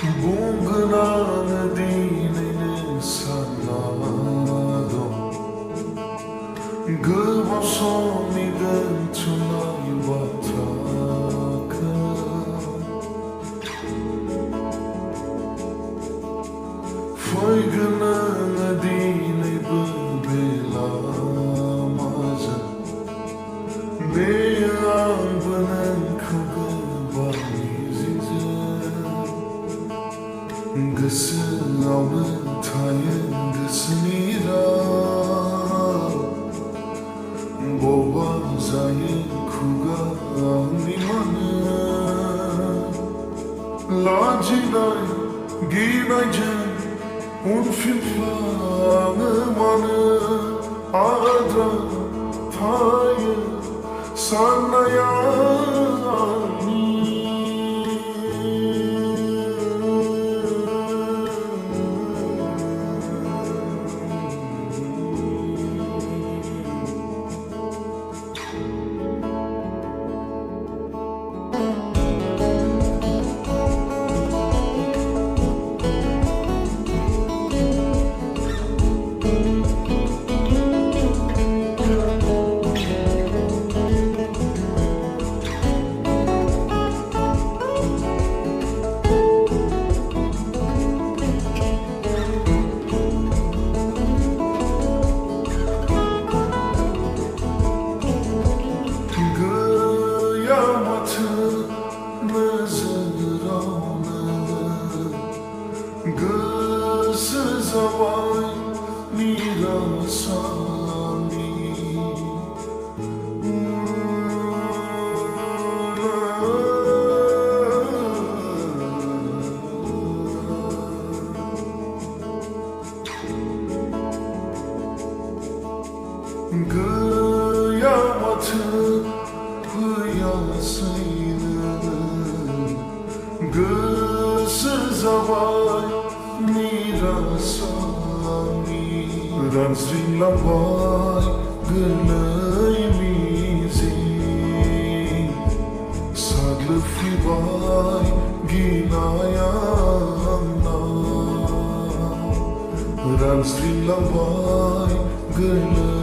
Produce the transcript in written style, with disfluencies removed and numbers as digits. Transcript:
Bungalan dinine sanado Gâva somni dentro bataka Foi gână dine băbela maza Nea bănân cu gâva mizize Găsân au nântaie găsânira Boba zaye kuga animanı Lacinay ginaycın un filflanı manı Adra taye sana yani Găsız avay mirasani Gıyamatı hıyasıydı Găsız avay mirasani Ranzrin lavai gânăi mizi Sadlı fivai ginayana Ranzrin lavai gânăi